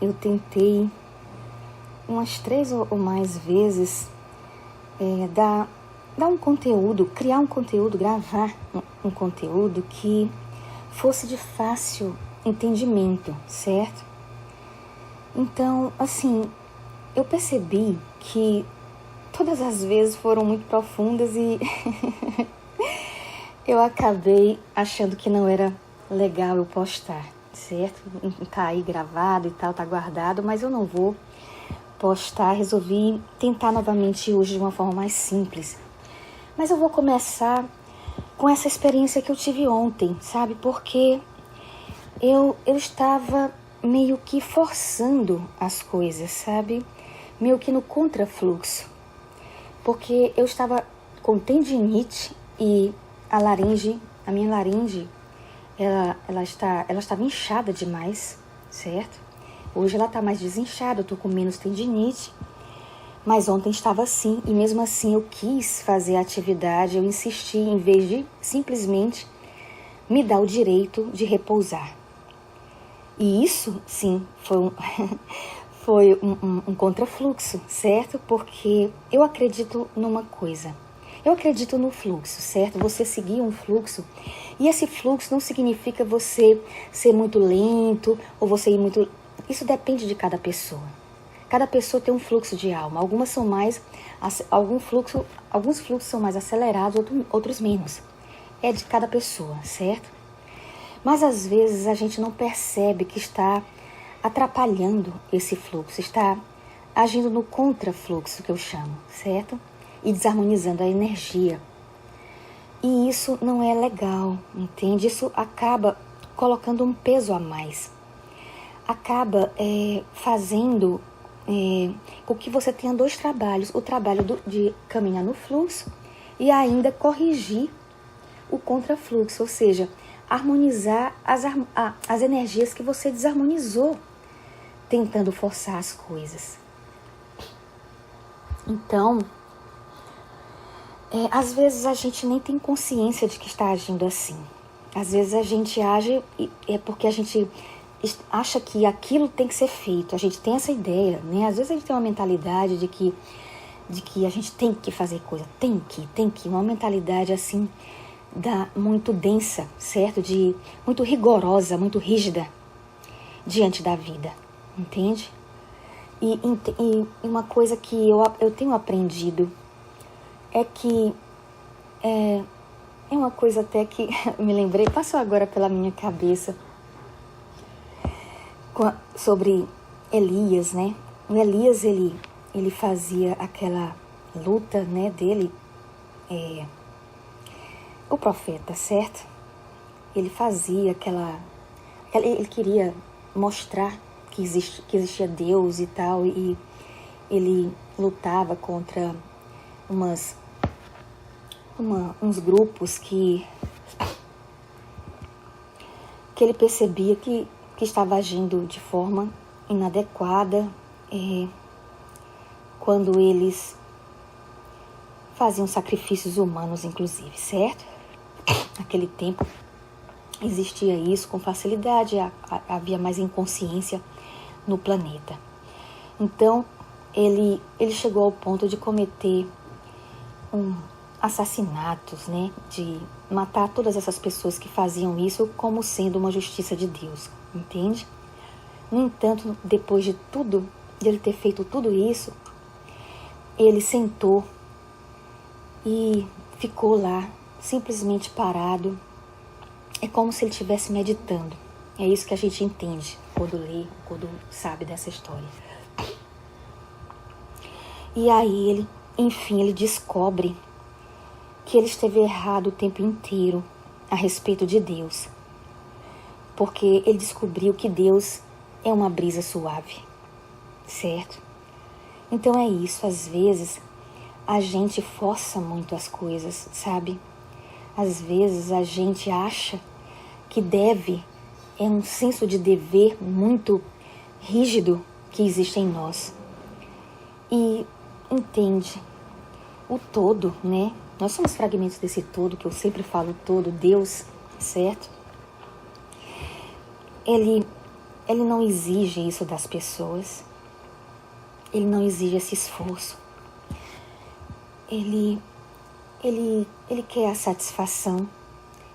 eu tentei umas 3 ou mais vezes dar um conteúdo, criar um conteúdo, gravar um conteúdo que fosse de fácil entendimento, certo? Então, assim, eu percebi que todas as vezes foram muito profundas e eu acabei achando que não era legal eu postar, certo? Tá aí gravado e tal, tá guardado, mas eu não vou postar. Resolvi tentar novamente hoje de uma forma mais simples. Mas eu vou começar com essa experiência que eu tive ontem, sabe? Porque eu estava meio que forçando as coisas, sabe? Meio que no contrafluxo. Porque eu estava com tendinite e a minha laringe, ela estava inchada demais, certo? Hoje ela está mais desinchada, eu estou com menos tendinite, mas ontem estava assim, e mesmo assim eu quis fazer a atividade, eu insisti em vez de simplesmente me dar o direito de repousar. E isso, sim, foi um contrafluxo, certo? Porque eu acredito numa coisa. Eu acredito no fluxo, certo? Você seguir um fluxo. E esse fluxo não significa você ser muito lento ou você ir muito... Isso depende de cada pessoa. Cada pessoa tem um fluxo de alma. Alguns fluxos são mais acelerados, outros menos. É de cada pessoa, certo? Mas às vezes a gente não percebe que está atrapalhando esse fluxo, está agindo no contrafluxo, que eu chamo, certo? E desarmonizando a energia. E isso não é legal, entende? Isso acaba colocando um peso a mais. Acaba fazendo com que você tenha 2 trabalhos. O trabalho de caminhar no fluxo e ainda corrigir o contrafluxo, ou seja, harmonizar as energias que você desarmonizou, tentando forçar as coisas. Então, às vezes a gente nem tem consciência de que está agindo assim. Às vezes a gente age porque a gente acha que aquilo tem que ser feito. A gente tem essa ideia, né? Às vezes a gente tem uma mentalidade de que a gente tem que fazer coisa. Tem que. Uma mentalidade assim, muito densa, certo? Muito rigorosa, muito rígida diante da vida, entende? E uma coisa que eu tenho aprendido é que é uma coisa até que me lembrei, passou agora pela minha cabeça, sobre Elias, né? O Elias, ele fazia aquela luta, né, dele, o profeta, certo? Ele fazia ele queria mostrar que existia Deus e tal, e ele lutava contra uns grupos que ele percebia que estava agindo de forma inadequada, quando eles faziam sacrifícios humanos, inclusive, certo? Naquele tempo existia isso com facilidade, havia mais inconsciência no planeta. Então, ele chegou ao ponto de cometer assassinatos, né? De matar todas essas pessoas que faziam isso como sendo uma justiça de Deus, entende? No entanto, depois de ele ter feito tudo isso, ele sentou e ficou lá, simplesmente parado. É como se ele estivesse meditando. É isso que a gente entende quando lê, quando sabe dessa história. E aí ele descobre que ele esteve errado o tempo inteiro a respeito de Deus. Porque ele descobriu que Deus é uma brisa suave, certo? Então é isso, às vezes a gente força muito as coisas, sabe? Às vezes a gente acha que é um senso de dever muito rígido que existe em nós. E entende, o todo, né? Nós somos fragmentos desse todo, que eu sempre falo todo, Deus, certo? Ele ele não exige isso das pessoas. Ele não exige esse esforço. Ele quer a satisfação.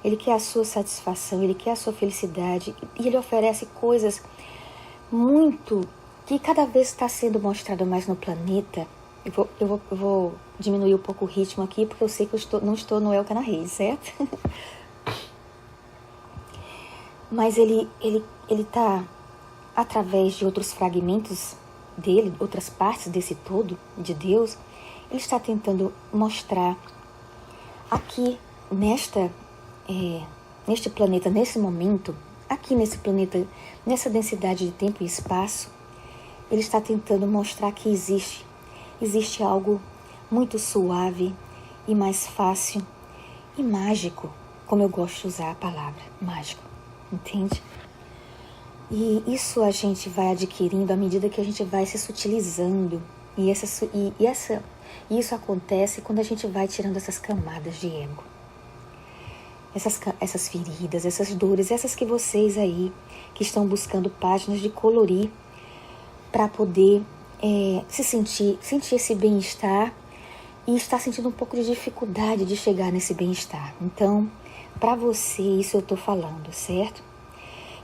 Ele quer a sua satisfação. Ele quer a sua felicidade. E ele oferece coisas muito que cada vez está sendo mostrado mais no planeta. Eu vou diminuir um pouco o ritmo aqui, porque eu sei que não estou no Elka na Rede, certo? Mas ele está, através de outros fragmentos dele, outras partes desse todo, de Deus, ele está tentando mostrar aqui, neste planeta, nesse momento, aqui nesse planeta, nessa densidade de tempo e espaço, ele está tentando mostrar que existe algo muito suave e mais fácil e mágico, como eu gosto de usar a palavra, mágico, entende? E isso a gente vai adquirindo à medida que a gente vai se sutilizando. E isso acontece quando a gente vai tirando essas camadas de ego. Essas feridas, essas dores, essas que vocês aí, que estão buscando páginas de colorir para poder sentir esse bem-estar e estar sentindo um pouco de dificuldade de chegar nesse bem-estar. Então, para você, isso eu estou falando, certo?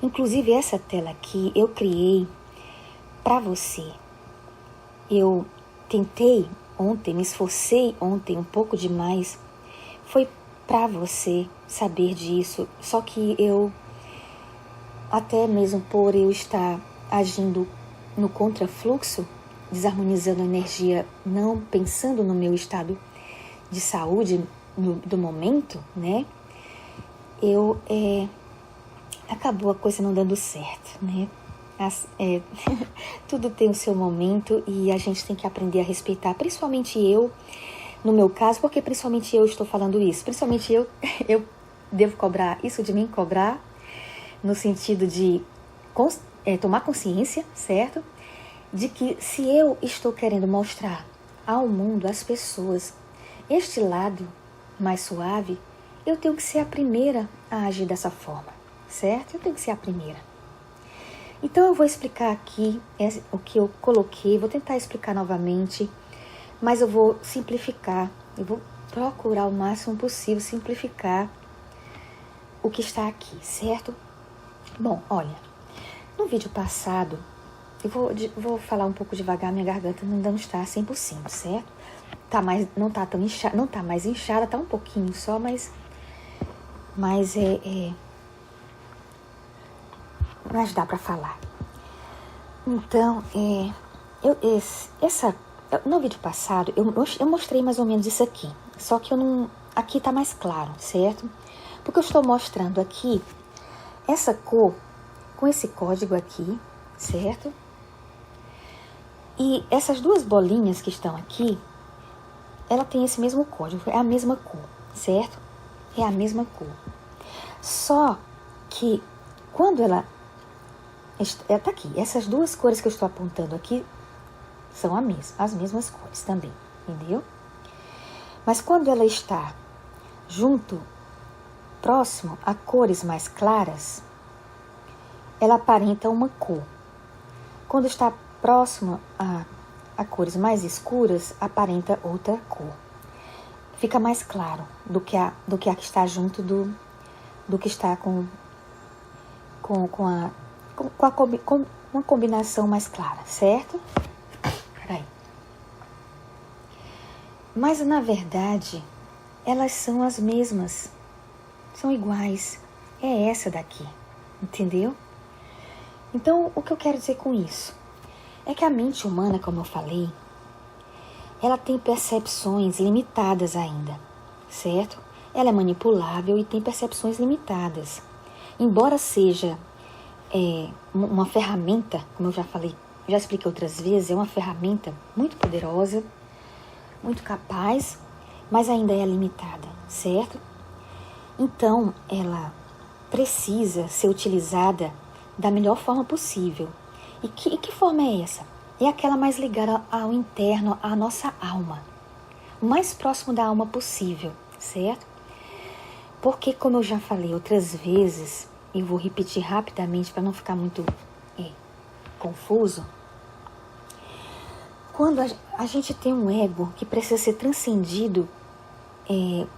Inclusive, essa tela aqui eu criei para você. Eu tentei ontem, me esforcei ontem um pouco demais. Foi para você saber disso. Só que eu, até mesmo por eu estar agindo no contrafluxo, desarmonizando a energia, não pensando no meu estado de saúde do momento, né? Acabou a coisa não dando certo, né? Tudo tem o seu momento e a gente tem que aprender a respeitar, principalmente eu, no meu caso, porque principalmente eu estou falando isso, principalmente eu devo cobrar isso de mim, cobrar no sentido de tomar consciência, certo? De que se eu estou querendo mostrar ao mundo, às pessoas, este lado mais suave, eu tenho que ser a primeira a agir dessa forma, certo? Eu tenho que ser a primeira. Então eu vou explicar aqui o que eu coloquei, vou tentar explicar novamente, mas eu vou simplificar, eu vou procurar o máximo possível simplificar o que está aqui, certo? Bom, olha, no vídeo passado, eu vou falar um pouco devagar, minha garganta ainda não está 100%, certo? Não está tão inchada, não está mais inchada, está um pouquinho só, mas dá para falar. Então, no vídeo passado, eu mostrei mais ou menos isso aqui, só que aqui está mais claro, certo? Porque eu estou mostrando aqui essa cor com esse código aqui, certo? E essas duas bolinhas que estão aqui, ela tem esse mesmo código, é a mesma cor, certo? É a mesma cor. Só que quando ela está aqui, essas duas cores que eu estou apontando aqui são as mesmas cores também, entendeu? Mas quando ela está próximo a cores mais claras, ela aparenta uma cor. Quando está próximo a cores mais escuras, aparenta outra cor. Fica mais claro do que a que está junto do que está com uma combinação mais clara, certo? Peraí. Mas, na verdade, elas são as mesmas. São iguais. É essa daqui. Entendeu? Então, o que eu quero dizer com isso? É que a mente humana, como eu falei, ela tem percepções limitadas ainda, certo? Ela é manipulável e tem percepções limitadas. Embora seja uma ferramenta, como eu já falei, já expliquei outras vezes, é uma ferramenta muito poderosa, muito capaz, mas ainda é limitada, certo? Então, ela precisa ser utilizada da melhor forma possível. E que forma é essa? É aquela mais ligada ao interno, à nossa alma. O mais próximo da alma possível, certo? Porque, como eu já falei outras vezes, eu vou repetir rapidamente para não ficar muito confuso, quando a gente tem um ego que precisa ser transcendido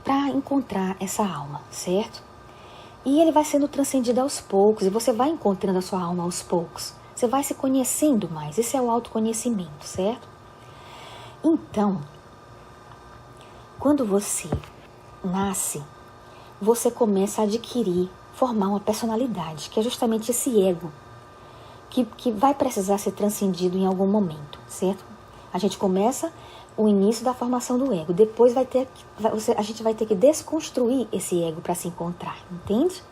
para encontrar essa alma, certo? E ele vai sendo transcendido aos poucos, e você vai encontrando a sua alma aos poucos. Você vai se conhecendo mais, esse é o autoconhecimento, certo? Então, quando você nasce, você começa a adquirir, formar uma personalidade, que é justamente esse ego, que vai precisar ser transcendido em algum momento, certo? A gente começa o início da formação do ego, depois a gente vai ter que desconstruir esse ego para se encontrar, entende?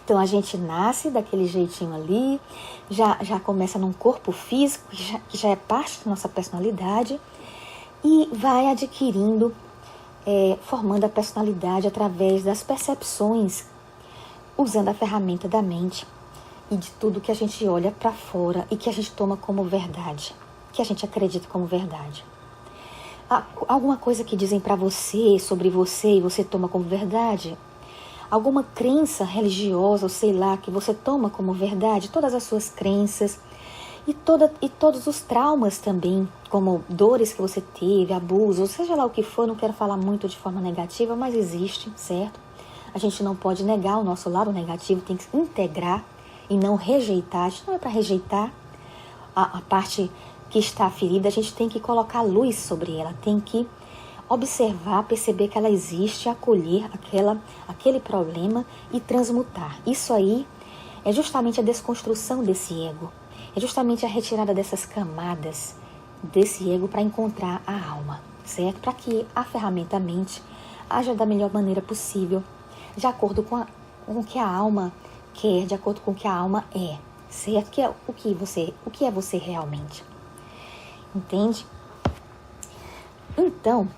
Então a gente nasce daquele jeitinho ali, já começa num corpo físico, que já é parte da nossa personalidade, e vai adquirindo, formando a personalidade através das percepções, usando a ferramenta da mente e de tudo que a gente olha para fora e que a gente toma como verdade, que a gente acredita como verdade. Alguma coisa que dizem para você, sobre você, e você toma como verdade? Alguma crença religiosa, ou sei lá, que você toma como verdade? Todas as suas crenças e todos os traumas também, como dores que você teve, abuso, ou seja lá o que for, não quero falar muito de forma negativa, mas existe, certo? A gente não pode negar o nosso lado negativo, tem que integrar e não rejeitar. A gente não é para rejeitar a parte que está ferida, a gente tem que colocar luz sobre ela, tem que observar, perceber que ela existe, acolher aquele problema e transmutar. Isso aí é justamente a desconstrução desse ego, é justamente a retirada dessas camadas desse ego para encontrar a alma, certo? Para que a ferramenta mente haja da melhor maneira possível, de acordo com o que a alma quer, de acordo com o que a alma é, certo? Que é o que é você realmente. Entende? Então,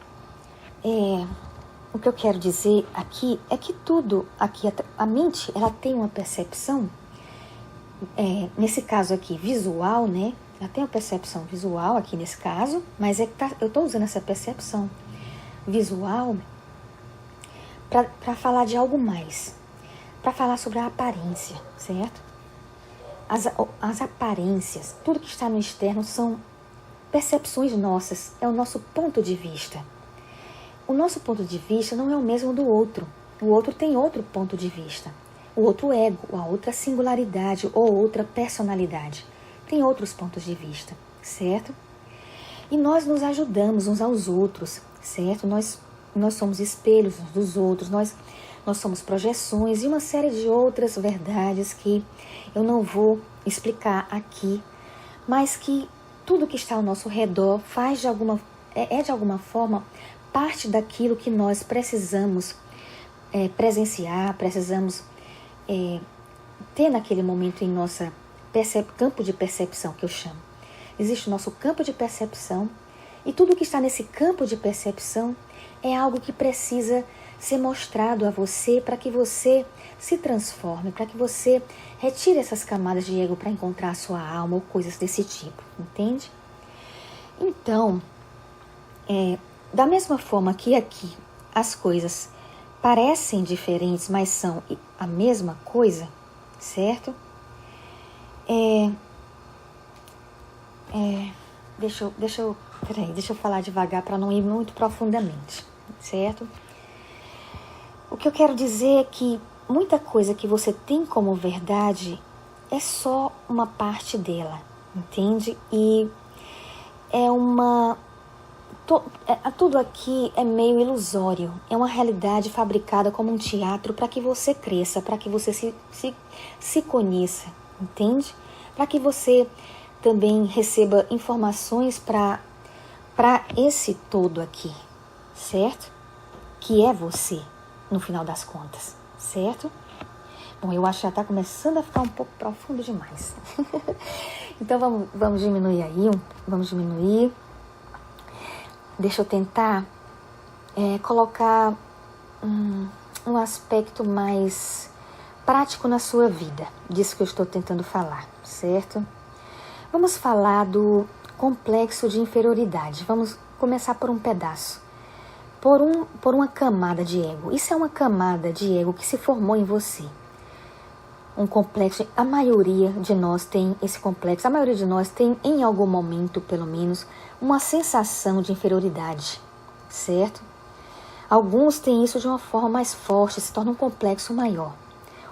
o que eu quero dizer aqui é que tudo aqui, a mente, ela tem uma percepção, nesse caso aqui, visual, né? Ela tem uma percepção visual aqui nesse caso, mas eu estou usando essa percepção visual para falar de algo mais, para falar sobre a aparência, certo? As aparências, tudo que está no externo são percepções nossas, é o nosso ponto de vista. O nosso ponto de vista não é o mesmo do outro. O outro tem outro ponto de vista. O outro ego, a outra singularidade ou outra personalidade. Tem outros pontos de vista, certo? E nós nos ajudamos uns aos outros, certo? Nós somos espelhos uns dos outros, nós somos projeções e uma série de outras verdades que eu não vou explicar aqui, mas que tudo que está ao nosso redor é de alguma forma parte daquilo que nós precisamos presenciar, precisamos ter naquele momento em nossa campo de percepção, que eu chamo. Existe o nosso campo de percepção e tudo que está nesse campo de percepção é algo que precisa ser mostrado a você para que você se transforme, para que você retire essas camadas de ego para encontrar a sua alma ou coisas desse tipo, entende? Então, da mesma forma que aqui as coisas parecem diferentes, mas são a mesma coisa, certo? Deixa eu falar devagar para não ir muito profundamente, certo? O que eu quero dizer é que muita coisa que você tem como verdade é só uma parte dela, entende? E tudo aqui é meio ilusório, é uma realidade fabricada como um teatro para que você cresça, para que você se conheça, entende? Para que você também receba informações para esse todo aqui, certo? Que é você, no final das contas, certo? Bom, eu acho que já está começando a ficar um pouco profundo demais. Então vamos diminuir aí, vamos diminuir. Deixa eu tentar colocar um aspecto mais prático na sua vida, disso que eu estou tentando falar, certo? Vamos falar do complexo de inferioridade. Vamos começar por um pedaço, por uma camada de ego. Isso é uma camada de ego que se formou em você. um complexo. A maioria de nós tem esse complexo. A maioria de nós tem, em algum momento, pelo menos, uma sensação de inferioridade, certo? Alguns têm isso de uma forma mais forte, se torna um complexo maior.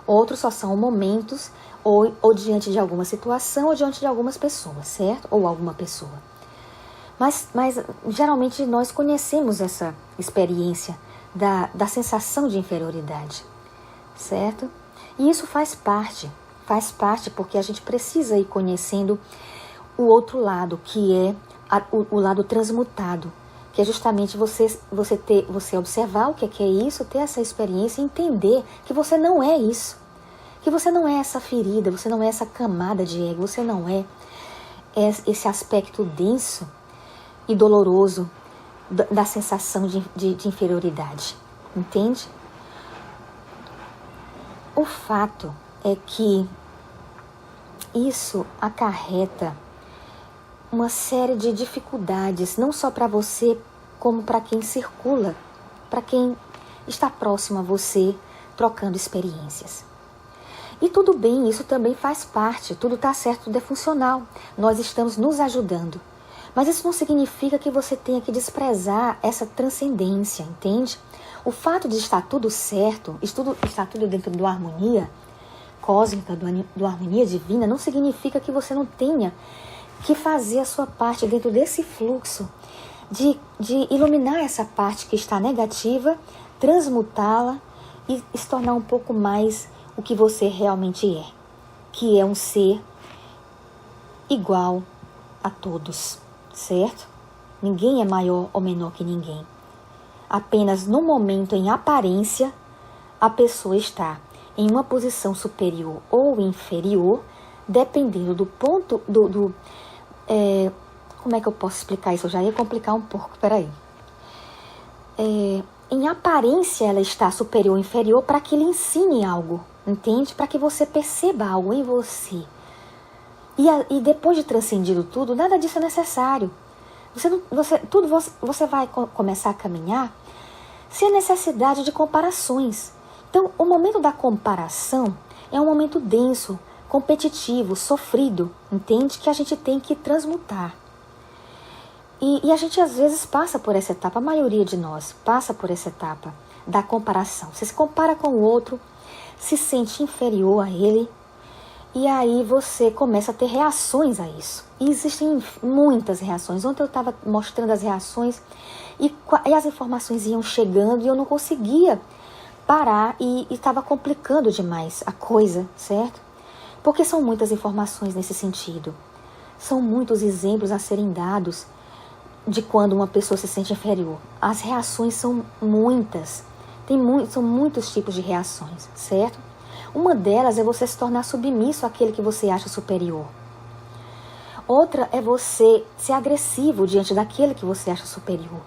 Outros só são momentos ou diante de alguma situação ou diante de algumas pessoas, certo? Ou alguma pessoa. Mas geralmente nós conhecemos essa experiência da sensação de inferioridade, certo? E isso faz parte porque a gente precisa ir conhecendo o outro lado, que é o lado transmutado, que é justamente você observar o que é isso, ter essa experiência e entender que você não é isso, que você não é essa ferida, você não é essa camada de ego, você não é esse aspecto denso e doloroso da sensação de inferioridade, entende? O fato é que isso acarreta uma série de dificuldades, não só para você, como para quem circula, para quem está próximo a você, trocando experiências. E tudo bem, isso também faz parte, tudo está certo, tudo é funcional, nós estamos nos ajudando. Mas isso não significa que você tenha que desprezar essa transcendência, entende? O fato de estar tudo certo, estar tudo dentro de uma harmonia cósmica, de uma harmonia divina, não significa que você não tenha que fazer a sua parte dentro desse fluxo de iluminar essa parte que está negativa, transmutá-la e se tornar um pouco mais o que você realmente é, que é um ser igual a todos, certo? Ninguém é maior ou menor que ninguém. Apenas no momento, em aparência, a pessoa está em uma posição superior ou inferior, dependendo do ponto como é que eu posso explicar isso? Eu já ia complicar um pouco, peraí. Em aparência ela está superior ou inferior para que lhe ensine algo, entende? Para que você perceba algo em você. E depois de transcendido tudo, nada disso é necessário. Você vai começar a caminhar sem necessidade de comparações. Então, o momento da comparação é um momento denso, competitivo, sofrido, entende? Que a gente tem que transmutar. E a gente às vezes passa por essa etapa, a maioria de nós passa por essa etapa da comparação. Você se compara com o outro, se sente inferior a ele, e aí você começa a ter reações a isso. E existem muitas reações. Ontem eu estava mostrando as reações e as informações iam chegando e eu não conseguia parar e estava complicando demais a coisa, certo? Porque são muitas informações nesse sentido. São muitos exemplos a serem dados de quando uma pessoa se sente inferior. As reações são muitas. São muitos tipos de reações, certo? Uma delas é você se tornar submisso àquele que você acha superior. Outra é você ser agressivo diante daquele que você acha superior.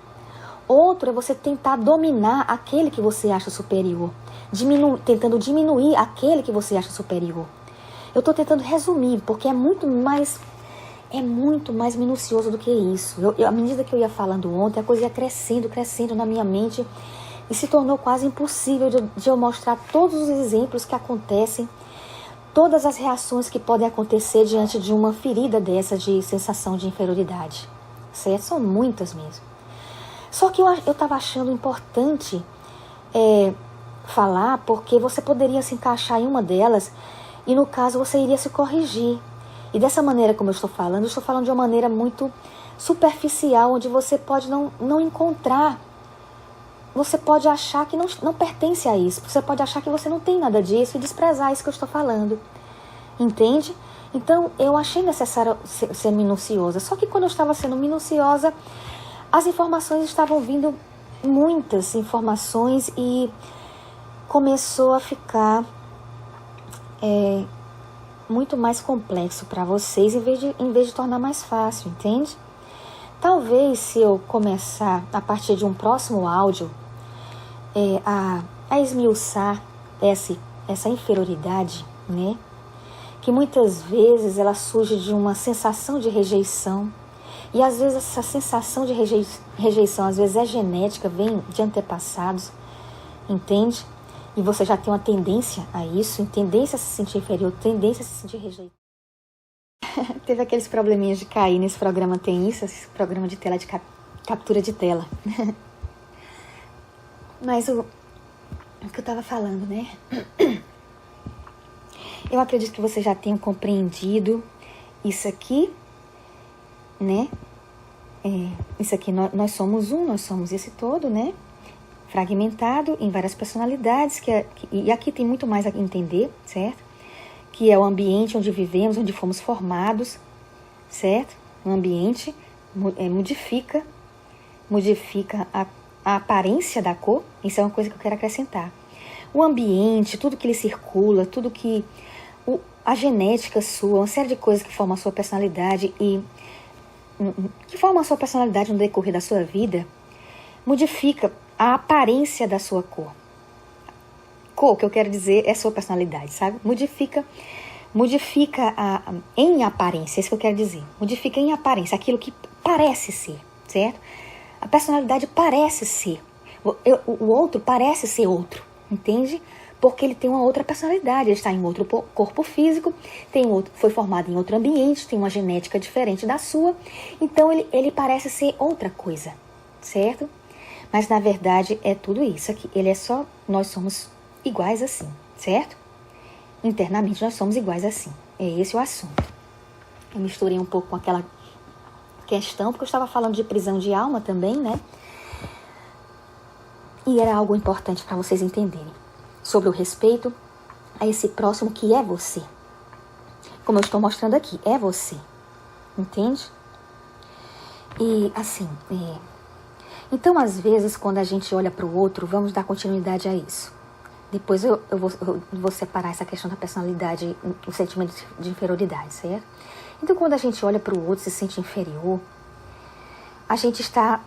Outro é você tentar dominar aquele que você acha superior. Tentando diminuir aquele que você acha superior. Eu estou tentando resumir, porque é muito mais minucioso do que isso. À medida que eu ia falando ontem, a coisa ia crescendo na minha mente e se tornou quase impossível de eu mostrar todos os exemplos que acontecem, todas as reações que podem acontecer diante de uma ferida dessa de sensação de inferioridade. Certo? São muitas mesmo. Só que eu estava achando importante falar, porque você poderia se encaixar em uma delas e no caso você iria se corrigir. E dessa maneira como eu estou falando de uma maneira muito superficial, onde você pode não encontrar, você pode achar que não pertence a isso, você pode achar que você não tem nada disso e desprezar isso que eu estou falando, entende? Então eu achei necessário ser minuciosa, só que quando eu estava sendo minuciosa, as informações estavam vindo, muitas informações, e começou a ficar muito mais complexo para vocês, em vez de tornar mais fácil, entende? Talvez se eu começar, a partir de um próximo áudio, a esmiuçar essa inferioridade, né? Que muitas vezes ela surge de uma sensação de rejeição, e às vezes essa sensação de rejeição às vezes é genética, vem de antepassados, entende? e você já tem uma tendência a isso, tendência a se sentir inferior, tendência a se sentir rejeitado. Teve aqueles probleminhas de cair nesse programa, tem isso, esse programa de tela, de captura de tela. Mas o que eu tava falando, né? Eu acredito que você já tenha compreendido isso aqui, né? Isso aqui, nós somos nós somos esse todo, né? Fragmentado em várias personalidades, e aqui tem muito mais a entender, certo? Que é o ambiente onde vivemos, onde fomos formados, certo? O ambiente modifica a aparência da cor. Isso é uma coisa que eu quero acrescentar. O ambiente, tudo que lhe circula, tudo que... a genética sua, uma série de coisas que formam a sua personalidade no decorrer da sua vida, modifica a aparência da sua cor. Cor, que eu quero dizer, é sua personalidade, sabe? Modifica em aparência, é isso que eu quero dizer. Modifica em aparência, aquilo que parece ser, certo? A personalidade parece ser. O outro parece ser outro, entende? Porque ele tem uma outra personalidade, ele está em outro corpo físico, foi formado em outro ambiente, tem uma genética diferente da sua, então ele parece ser outra coisa, certo? Mas na verdade é tudo isso aqui, nós somos iguais assim, certo? Internamente nós somos iguais assim, é esse o assunto. Eu misturei um pouco com aquela questão, porque eu estava falando de prisão de alma também, né? E era algo importante para vocês entenderem. Sobre o respeito a esse próximo que é você. Como eu estou mostrando aqui, é você. Entende? E assim, então às vezes quando a gente olha para o outro, vamos dar continuidade a isso. Depois eu vou separar essa questão da personalidade, o sentimento de inferioridade, certo? Então quando a gente olha para o outro e se sente inferior, a gente está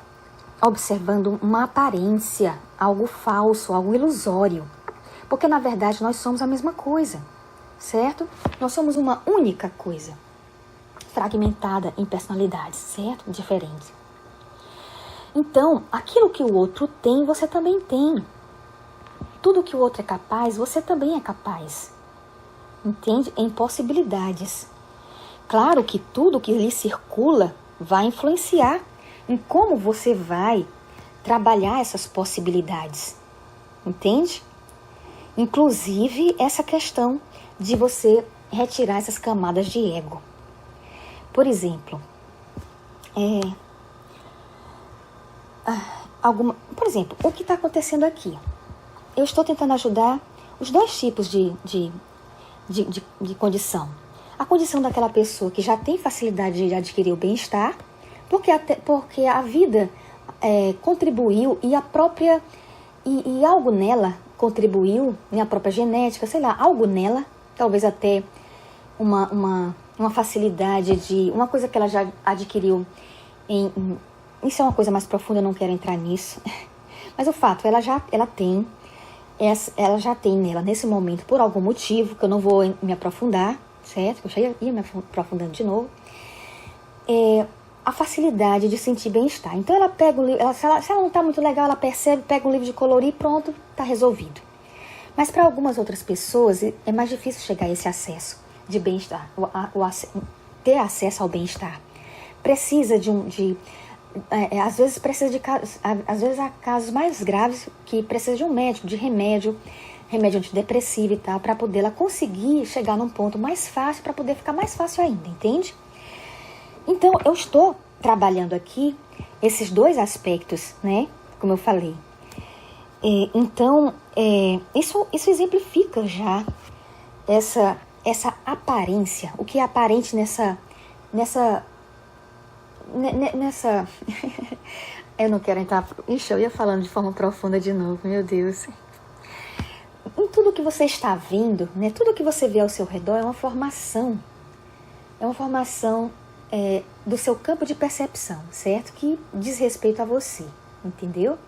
observando uma aparência, algo falso, algo ilusório. Porque, na verdade, nós somos a mesma coisa, certo? Nós somos uma única coisa, fragmentada em personalidades, certo? Diferentes. Então, aquilo que o outro tem, você também tem. Tudo que o outro é capaz, você também é capaz. Entende? Em possibilidades. Claro que tudo que lhe circula vai influenciar em como você vai trabalhar essas possibilidades. Entende? Inclusive essa questão de você retirar essas camadas de ego. Por exemplo, o que está acontecendo aqui? Eu estou tentando ajudar os dois tipos de condição. A condição daquela pessoa que já tem facilidade de adquirir o bem-estar, porque a vida contribuiu e algo nela contribuiu, minha própria genética, sei lá, algo nela, talvez até uma facilidade uma coisa que ela já adquiriu isso é uma coisa mais profunda, eu não quero entrar nisso, mas o fato, ela já tem nela, nesse momento, por algum motivo, que eu não vou me aprofundar, certo? Eu já ia me aprofundando de novo, a facilidade de sentir bem-estar. Então ela pega o livro, se ela não está muito legal, ela percebe, pega um livro de colorir e pronto, está resolvido. Mas para algumas outras pessoas é mais difícil chegar a esse acesso de bem-estar, ter acesso ao bem-estar. Precisa às vezes há casos mais graves que precisa de um médico, de remédio antidepressivo e tal, para poder ela conseguir chegar num ponto mais fácil, para poder ficar mais fácil ainda, entende? Então, eu estou trabalhando aqui esses dois aspectos, né? Como eu falei. Então, isso exemplifica já essa aparência. O que é aparente nessa eu não quero entrar... Ixi, eu ia falando de forma profunda de novo, meu Deus. Em tudo que você está vendo, né? Tudo que você vê ao seu redor é uma formação. É uma formação... do seu campo de percepção, certo? Que diz respeito a você, entendeu?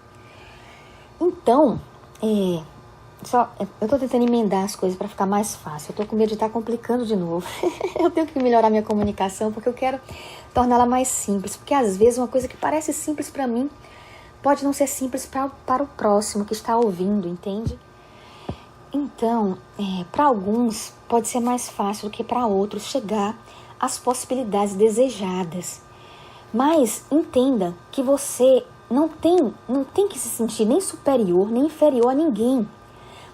Então, eu tô tentando emendar as coisas para ficar mais fácil. Eu tô com medo de estar complicando de novo. Eu tenho que melhorar minha comunicação porque eu quero torná-la mais simples. Porque às vezes uma coisa que parece simples para mim pode não ser simples para o próximo que está ouvindo, entende? Então, para alguns pode ser mais fácil do que para outros chegar às possibilidades desejadas. Mas entenda que você não tem que se sentir nem superior, nem inferior a ninguém.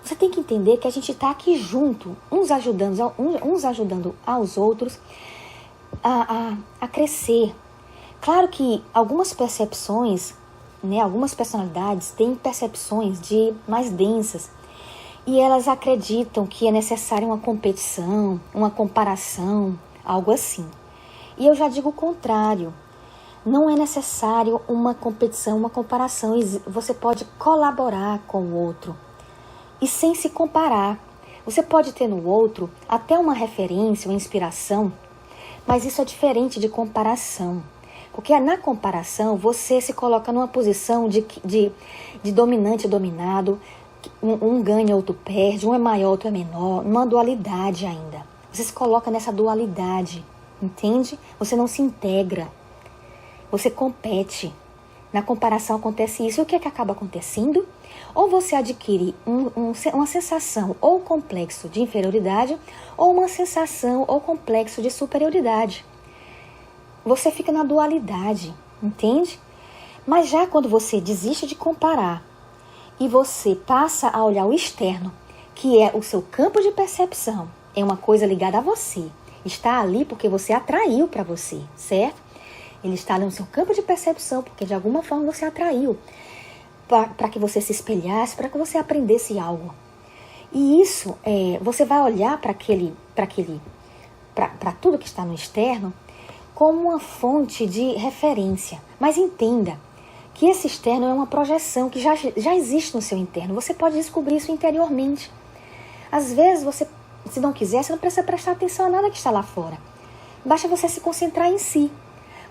Você tem que entender que a gente está aqui junto, uns ajudando aos outros a crescer. Claro que algumas percepções, algumas personalidades têm percepções mais densas e elas acreditam que é necessária uma competição, uma comparação, algo assim. E eu já digo o contrário. Não é necessário uma competição, uma comparação. Você pode colaborar com o outro e sem se comparar. Você pode ter no outro até uma referência, uma inspiração, mas isso é diferente de comparação. Porque na comparação você se coloca numa posição de dominante e dominado, um ganha, outro perde, um é maior, outro é menor, numa dualidade ainda. Você se coloca nessa dualidade, entende? Você não se integra. Você compete. Na comparação acontece isso. E o que é que acaba acontecendo? Ou você adquire uma sensação ou complexo de inferioridade, ou uma sensação ou complexo de superioridade. Você fica na dualidade, entende? Mas já quando você desiste de comparar e você passa a olhar o externo, que é o seu campo de percepção, é uma coisa ligada a você, está ali porque você atraiu para você, certo? Ele está no seu campo de percepção, porque de alguma forma você atraiu para que você se espelhasse, para que você aprendesse algo. E isso, você vai olhar para tudo que está no externo como uma fonte de referência. Mas entenda que esse externo é uma projeção que já existe no seu interno. Você pode descobrir isso interiormente. Às vezes, você, se não quiser, você não precisa prestar atenção a nada que está lá fora. Basta você se concentrar em si.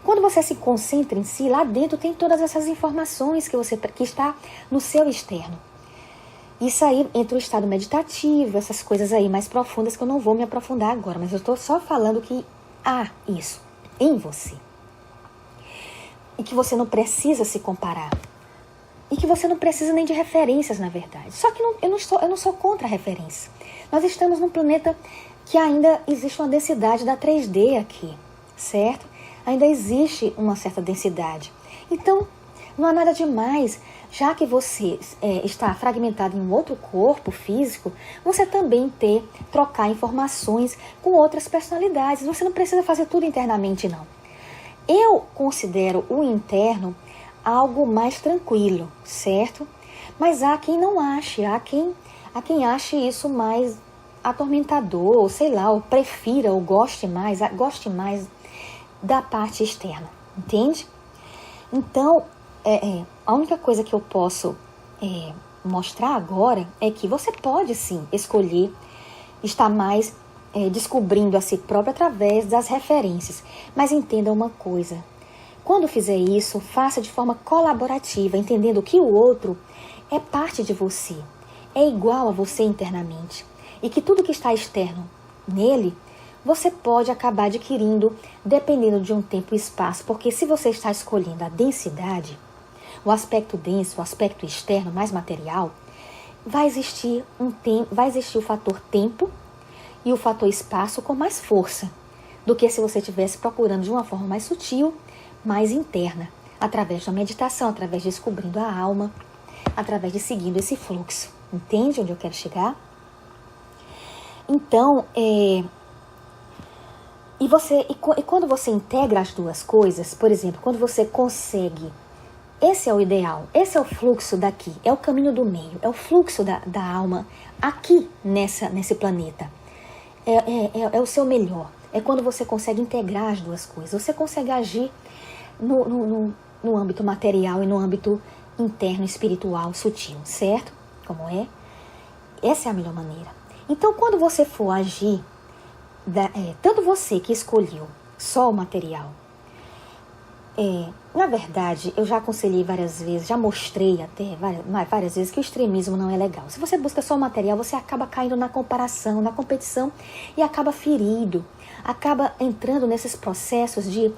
Quando você se concentra em si, lá dentro tem todas essas informações que está no seu externo. Isso aí entra o estado meditativo, essas coisas aí mais profundas que eu não vou me aprofundar agora, mas eu estou só falando que há isso em você. E que você não precisa se comparar. E que você não precisa nem de referências, na verdade. Só que eu não sou contra a referência. Nós estamos num planeta que ainda existe uma densidade da 3D aqui, certo? Ainda existe uma certa densidade. Então, não há nada demais, já que você está fragmentado em um outro corpo físico, você também trocar informações com outras personalidades. Você não precisa fazer tudo internamente, não. Eu considero o interno algo mais tranquilo, certo? Mas há quem não ache, há quem ache isso mais atormentador, ou sei lá, ou prefira, ou goste mais da parte externa, entende? Então, a única coisa que eu posso mostrar agora é que você pode sim escolher estar mais descobrindo a si próprio através das referências. Mas entenda uma coisa, quando fizer isso, faça de forma colaborativa, entendendo que o outro é parte de você, é igual a você internamente, e que tudo que está externo nele você pode acabar adquirindo dependendo de um tempo e espaço, porque se você está escolhendo a densidade, o aspecto denso, o aspecto externo, mais material, vai existir o fator tempo e o fator espaço com mais força do que se você estivesse procurando de uma forma mais sutil, mais interna, através da meditação, através de descobrindo a alma, através de seguindo esse fluxo. Entende onde eu quero chegar? Então, E quando você integra as duas coisas, por exemplo, quando você consegue, esse é o ideal, esse é o fluxo daqui, é o caminho do meio, é o fluxo da alma aqui nesse planeta. É o seu melhor, é quando você consegue integrar as duas coisas, você consegue agir no âmbito material e no âmbito interno, espiritual, sutil, certo? Como é? Essa é a melhor maneira. Então, quando você for agir, tanto você que escolheu só o material, na verdade, eu já aconselhei várias vezes, já mostrei até várias vezes que o extremismo não é legal. Se você busca só o material, você acaba caindo na comparação, na competição e acaba ferido, acaba entrando nesses processos de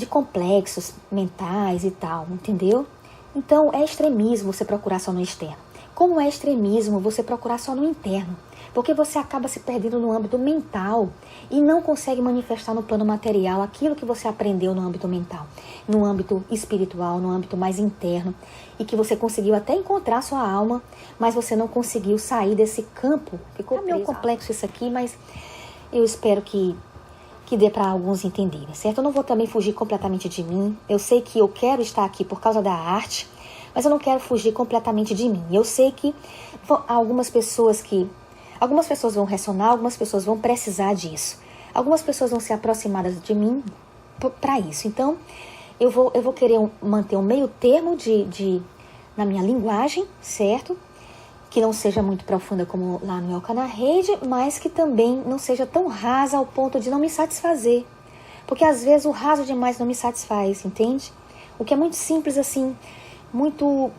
complexos mentais e tal, entendeu? Então, é extremismo você procurar só no externo. Como é extremismo você procurar só no interno, porque você acaba se perdendo no âmbito mental e não consegue manifestar no plano material aquilo que você aprendeu no âmbito mental, no âmbito espiritual, no âmbito mais interno, e que você conseguiu até encontrar sua alma, mas você não conseguiu sair desse campo. Ficou meio complexo isso aqui, mas eu espero que dê para alguns entenderem, certo? Eu não vou também fugir completamente de mim. Eu sei que eu quero estar aqui por causa da arte, mas eu não quero fugir completamente de mim. Eu sei que algumas pessoas vão ressonar, algumas pessoas vão precisar disso. Algumas pessoas vão ser aproximadas de mim para isso. Então, eu vou querer manter um meio termo na minha linguagem, certo? Que não seja muito profunda como lá no Yoga na Rede, mas que também não seja tão rasa ao ponto de não me satisfazer. Porque às vezes o raso demais não me satisfaz, entende? O que é muito simples assim, muito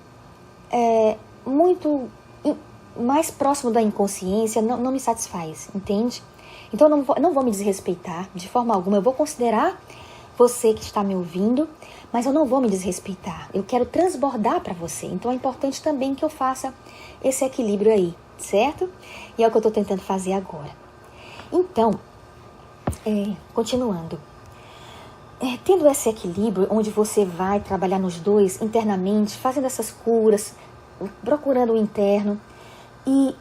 mais próximo da inconsciência, não me satisfaz, entende? Então eu não vou me desrespeitar de forma alguma. Eu vou considerar você que está me ouvindo, mas eu não vou me desrespeitar. Eu quero transbordar para você. Então é importante também que eu faça esse equilíbrio aí, certo? E é o que eu estou tentando fazer agora. Então, continuando. Tendo esse equilíbrio, onde você vai trabalhar nos dois internamente, fazendo essas curas, procurando o interno e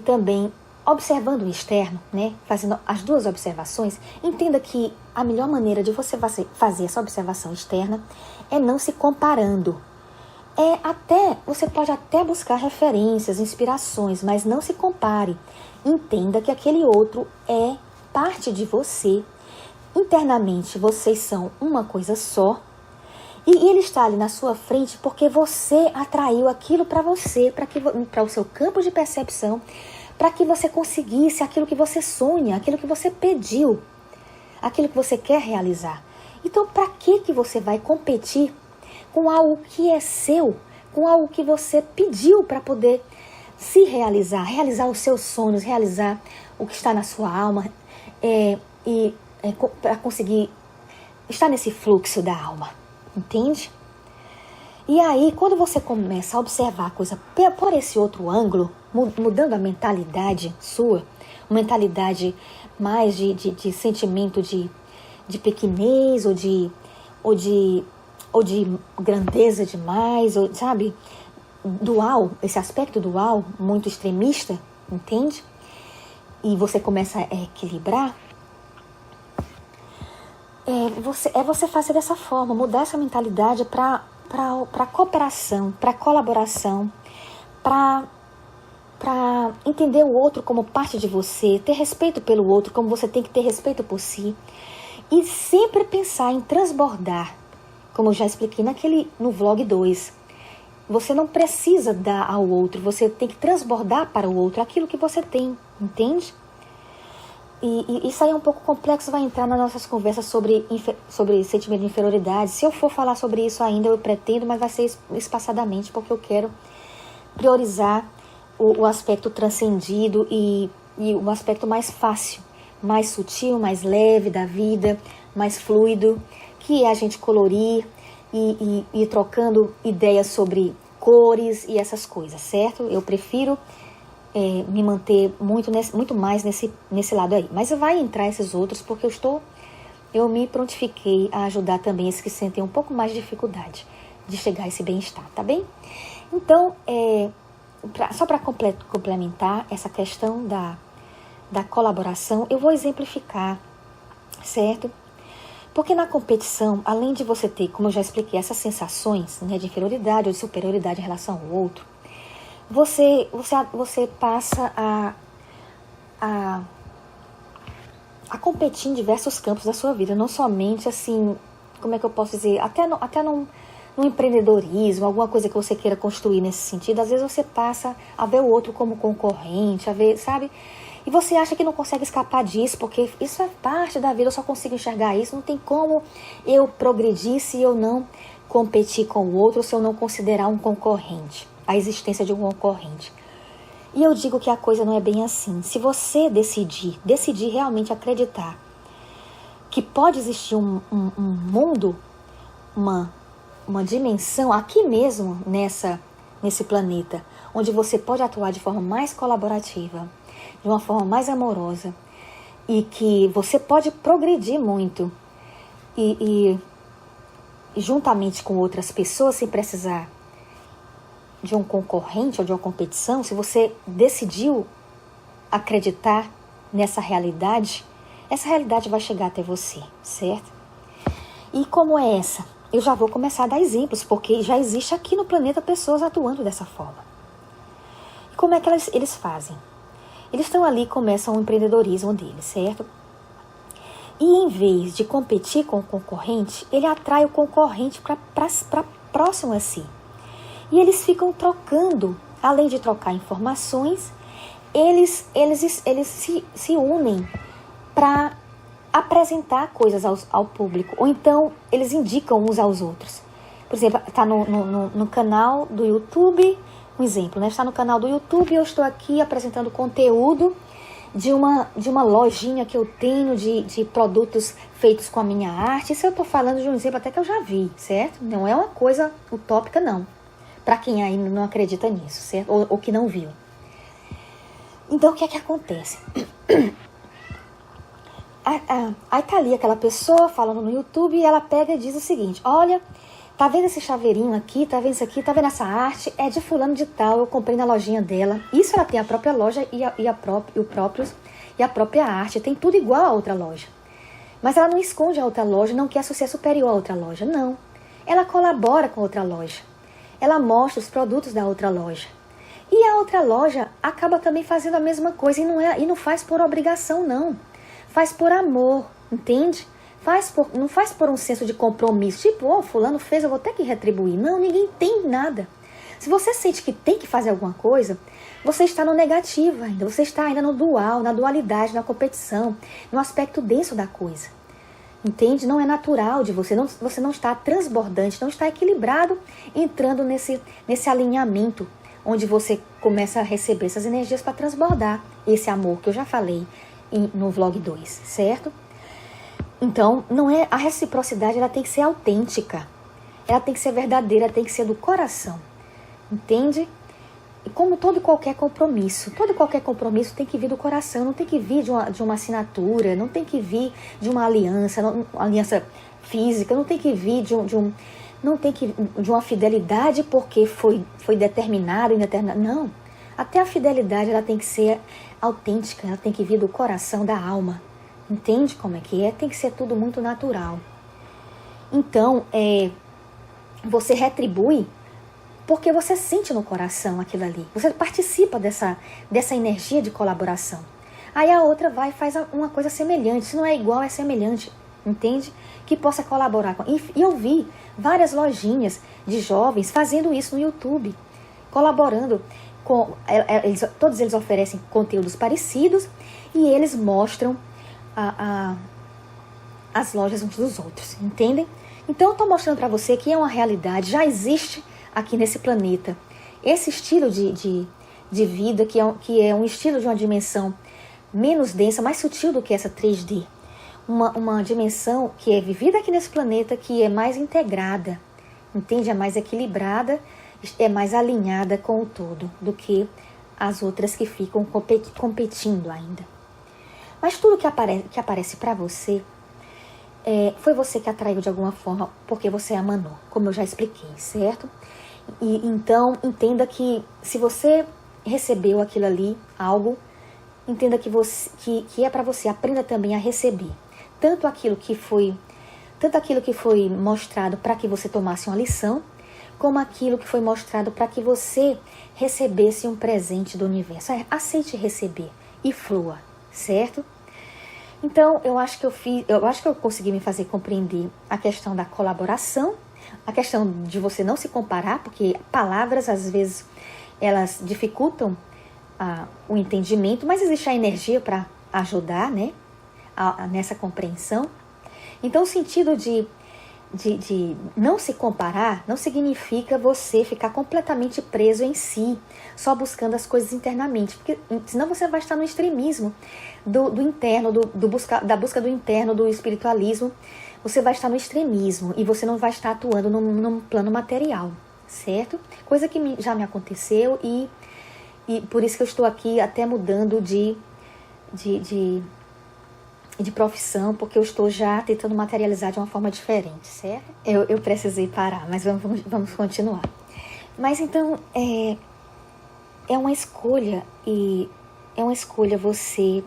também observando o externo, né? Fazendo as duas observações, entenda que a melhor maneira de você fazer essa observação externa é não se comparando. Você pode até buscar referências, inspirações, mas não se compare. Entenda que aquele outro é parte de você. Internamente, vocês são uma coisa só. E ele está ali na sua frente porque você atraiu aquilo para você, para o seu campo de percepção, para que você conseguisse aquilo que você sonha, aquilo que você pediu, aquilo que você quer realizar. Então, para que você vai competir com algo que é seu, com algo que você pediu para poder se realizar os seus sonhos, realizar o que está na sua alma, para conseguir estar nesse fluxo da alma, entende? E aí, quando você começa a observar a coisa por esse outro ângulo, mudando a mentalidade sua, uma mentalidade mais de sentimento de pequenez ou de grandeza demais, ou, sabe, dual, esse aspecto dual, muito extremista, entende? E você começa a equilibrar, você fazer dessa forma, mudar essa mentalidade para cooperação, para colaboração, para entender o outro como parte de você, ter respeito pelo outro como você tem que ter respeito por si, e sempre pensar em transbordar, como eu já expliquei no vlog 2. Você não precisa dar ao outro, você tem que transbordar para o outro aquilo que você tem, entende? E isso aí é um pouco complexo, vai entrar nas nossas conversas sobre sentimento de inferioridade. Se eu for falar sobre isso ainda, eu pretendo, mas vai ser espaçadamente, porque eu quero priorizar o aspecto transcendido e o aspecto mais fácil, mais sutil, mais leve da vida, mais fluido, que é a gente colorir e ir trocando ideias sobre cores e essas coisas, certo? Eu prefiro me manter muito mais nesse lado aí. Mas vai entrar esses outros porque eu me prontifiquei a ajudar também esses que sentem um pouco mais de dificuldade de chegar a esse bem-estar, tá bem? Então, só para complementar essa questão da colaboração, eu vou exemplificar, certo? Porque na competição, além de você ter, como eu já expliquei, essas sensações, né, de inferioridade ou de superioridade em relação ao outro, você passa a competir em diversos campos da sua vida, não somente assim, como é que eu posso dizer, até no empreendedorismo, alguma coisa que você queira construir nesse sentido. Às vezes você passa a ver o outro como concorrente, a ver, sabe? E você acha que não consegue escapar disso, porque isso é parte da vida, eu só consigo enxergar isso, não tem como eu progredir se eu não competir com o outro, se eu não considerar um concorrente, a existência de um concorrente. E eu digo que a coisa não é bem assim. Se você decidir realmente acreditar que pode existir um mundo, uma dimensão aqui mesmo nesse planeta, onde você pode atuar de forma mais colaborativa, de uma forma mais amorosa, e que você pode progredir muito e juntamente com outras pessoas, sem precisar de um concorrente ou de uma competição. Se você decidiu acreditar nessa realidade, essa realidade vai chegar até você, certo? E como é essa? Eu já vou começar a dar exemplos, porque já existe aqui no planeta pessoas atuando dessa forma. E como é que eles fazem? Eles estão ali e começam o empreendedorismo deles, certo? E em vez de competir com o concorrente, ele atrai o concorrente para próximo a si. E eles ficam trocando, além de trocar informações, eles se unem para apresentar coisas ao público. Ou então, eles indicam uns aos outros. Por exemplo, está no canal do YouTube, um exemplo, né? Está no canal do YouTube e eu estou aqui apresentando conteúdo de uma lojinha que eu tenho de produtos feitos com a minha arte. Isso eu estou falando de um exemplo até que eu já vi, certo? Não é uma coisa utópica, não. Para quem ainda não acredita nisso, certo? Ou que não viu. Então, o que é que acontece? Aí tá ali aquela pessoa falando no YouTube e ela pega e diz o seguinte: olha, tá vendo esse chaveirinho aqui? Tá vendo isso aqui? Tá vendo essa arte? É de fulano de tal, eu comprei na lojinha dela. Isso, ela tem a própria loja e a própria arte. Tem tudo igual a outra loja. Mas ela não esconde a outra loja, não quer ser superior a outra loja, não. Ela colabora com a outra loja. Ela mostra os produtos da outra loja. E a outra loja acaba também fazendo a mesma coisa e não faz por obrigação, não. Faz por amor, entende? Não faz por um senso de compromisso. Tipo, fulano fez, eu vou ter que retribuir. Não, ninguém tem nada. Se você sente que tem que fazer alguma coisa, você está no negativo ainda. Você está ainda no dual, na dualidade, na competição, no aspecto denso da coisa. Entende? Não é natural de você. Você não está transbordante, não está equilibrado, entrando nesse alinhamento, onde você começa a receber essas energias para transbordar esse amor que eu já falei no vlog 2, certo? Então, a reciprocidade, ela tem que ser autêntica, ela tem que ser verdadeira, tem que ser do coração, entende? E como todo e qualquer compromisso tem que vir do coração, não tem que vir de uma assinatura, não tem que vir de uma aliança física, não tem que vir de uma fidelidade porque foi determinado, indeterminado. Não. Até a fidelidade, ela tem que ser autêntica, ela tem que vir do coração, da alma. Entende como é que é? Tem que ser tudo muito natural. Então, você retribui porque você sente no coração aquilo ali. Você participa dessa energia de colaboração. Aí a outra vai e faz uma coisa semelhante. Se não é igual, é semelhante. Entende? Que possa colaborar com. E eu vi várias lojinhas de jovens fazendo isso no YouTube, colaborando com. Todos eles oferecem conteúdos parecidos e eles mostram as lojas uns dos outros, entendem? Então eu estou mostrando para você que é uma realidade, já existe aqui nesse planeta esse estilo de vida que é um estilo de uma dimensão menos densa, mais sutil do que essa 3D. Uma dimensão que é vivida aqui nesse planeta, que é mais integrada, entende? É mais equilibrada, é mais alinhada com o todo do que as outras que ficam competindo ainda. Mas tudo que aparece para você foi você que atraiu de alguma forma, porque você emanou, como eu já expliquei, certo? E então entenda que se você recebeu aquilo ali, algo, entenda que é para você. Aprenda também a receber tanto aquilo que foi mostrado para que você tomasse uma lição, como aquilo que foi mostrado para que você recebesse um presente do universo. Aceite receber e flua, certo? Então, eu acho que eu consegui me fazer compreender a questão da colaboração, a questão de você não se comparar, porque palavras, às vezes, elas dificultam o entendimento, mas existe a energia para ajudar, né, nessa compreensão. Então, o sentido de não se comparar não significa você ficar completamente preso em si, só buscando as coisas internamente, porque senão você vai estar no extremismo do interno, da busca do interno, do espiritualismo. Você vai estar no extremismo e você não vai estar atuando num plano material, certo? Coisa que já me aconteceu e E por isso que eu estou aqui até mudando de profissão, porque eu estou já tentando materializar de uma forma diferente, certo? Eu precisei parar, mas vamos continuar. Mas então, é uma escolha, e é uma escolha você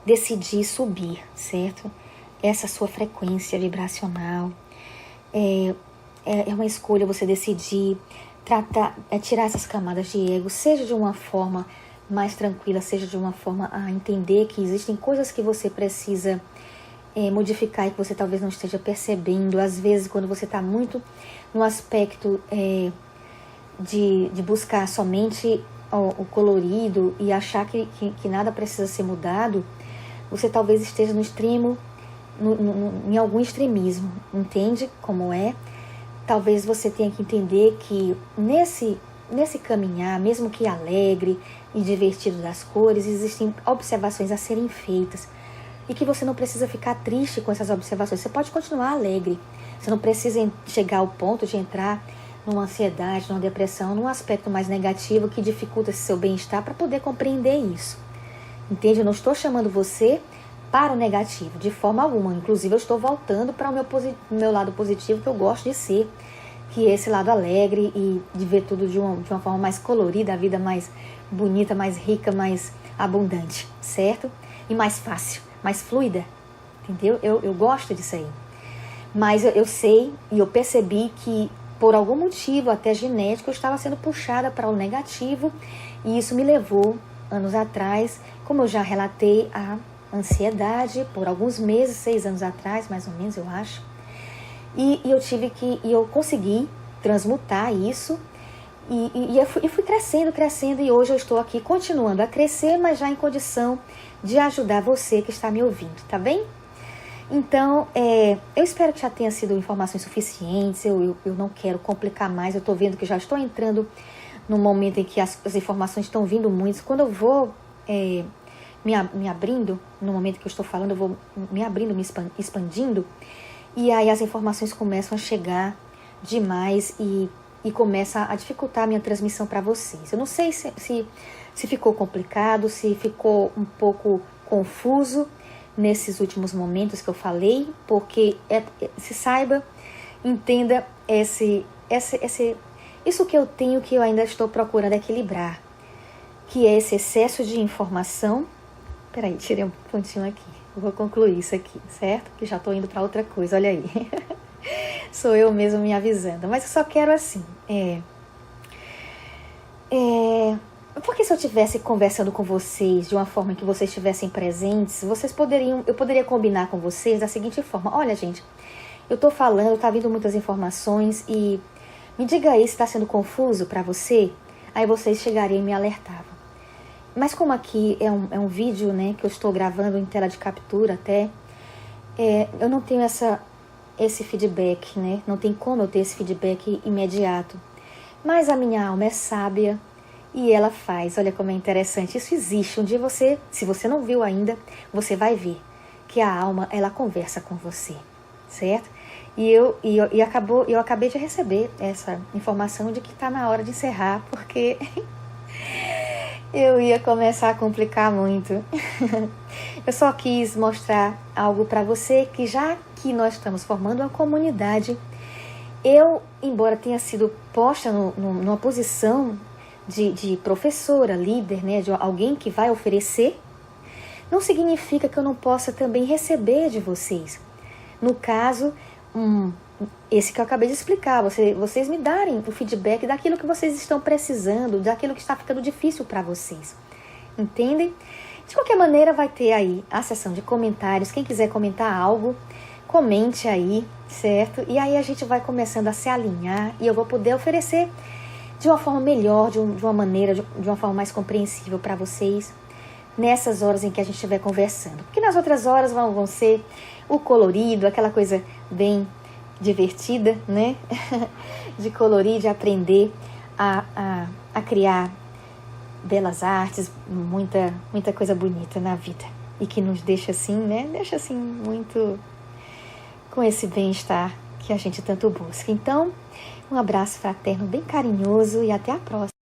decidir subir, certo? Essa sua frequência vibracional. É uma escolha você decidir tirar essas camadas de ego, seja de uma forma mais tranquila, seja de uma forma a entender que existem coisas que você precisa modificar e que você talvez não esteja percebendo. Às vezes, quando você está muito no aspecto de buscar somente o colorido e achar que nada precisa ser mudado, você talvez esteja no extremo, em algum extremismo, entende como é? Talvez você tenha que entender que nesse caminhar, mesmo que alegre e divertido das cores, existem observações a serem feitas e que você não precisa ficar triste com essas observações. Você pode continuar alegre, você não precisa chegar ao ponto de entrar numa ansiedade, numa depressão, num aspecto mais negativo que dificulta esse seu bem-estar para poder compreender isso. Entende? Eu não estou chamando você para o negativo, de forma alguma. Inclusive, eu estou voltando para o meu lado positivo, que eu gosto de ser, que é esse lado alegre e de ver tudo de uma forma mais colorida, a vida mais bonita, mais rica, mais abundante, certo? E mais fácil, mais fluida, entendeu? Eu gosto disso aí. Mas eu sei e eu percebi que, por algum motivo, até genético, eu estava sendo puxada para o negativo, e isso me levou, anos atrás, como eu já relatei, a ansiedade por alguns meses, 6 anos atrás, mais ou menos, eu acho. E eu consegui transmutar isso, e eu fui crescendo, e hoje eu estou aqui continuando a crescer, mas já em condição de ajudar você que está me ouvindo, tá bem? Então, eu espero que já tenha sido informações suficientes. Eu não quero complicar mais. Eu estou vendo que já estou entrando no momento em que as informações estão vindo muito. Quando eu vou me abrindo, no momento que eu estou falando, eu vou me abrindo, me expandindo, e aí as informações começam a chegar demais e começa a dificultar a minha transmissão para vocês. Eu não sei se ficou complicado, se ficou um pouco confuso nesses últimos momentos que eu falei, porque se saiba, entenda isso que eu tenho, que eu ainda estou procurando equilibrar, que é esse excesso de informação. Peraí, tirei um pontinho aqui. Eu vou concluir isso aqui, certo? Que já estou indo para outra coisa, olha aí. Sou eu mesmo me avisando. Mas eu só quero assim. Porque se eu estivesse conversando com vocês de uma forma em que vocês estivessem presentes, eu poderia combinar com vocês da seguinte forma: olha, gente, eu estou falando, está vindo muitas informações, e me diga aí se está sendo confuso para você. Aí vocês chegariam e me alertavam. Mas como aqui é um vídeo, né, que eu estou gravando em tela de captura até, eu não tenho esse feedback, né? Não tem como eu ter esse feedback imediato. Mas a minha alma é sábia e ela faz. Olha como é interessante. Isso existe. Um dia se você não viu ainda, você vai ver que a alma, ela conversa com você, certo? E eu acabei de receber essa informação de que está na hora de encerrar, porque eu ia começar a complicar muito. Eu só quis mostrar algo para você, que já que nós estamos formando uma comunidade, embora tenha sido posta numa posição de professora, líder, né, de alguém que vai oferecer, não significa que eu não possa também receber de vocês. No caso, esse que eu acabei de explicar, vocês me darem o feedback daquilo que vocês estão precisando, daquilo que está ficando difícil para vocês. Entendem? De qualquer maneira, vai ter aí a seção de comentários. Quem quiser comentar algo, comente aí, certo? E aí a gente vai começando a se alinhar e eu vou poder oferecer de uma forma melhor, de uma maneira, de uma forma mais compreensível para vocês, nessas horas em que a gente estiver conversando. Porque nas outras horas vão ser o colorido, aquela coisa bem divertida, né? De colorir, de aprender a criar belas artes, muita coisa bonita na vida. E que nos deixa assim, né? Deixa assim muito com esse bem-estar que a gente tanto busca. Então, um abraço fraterno bem carinhoso e até a próxima.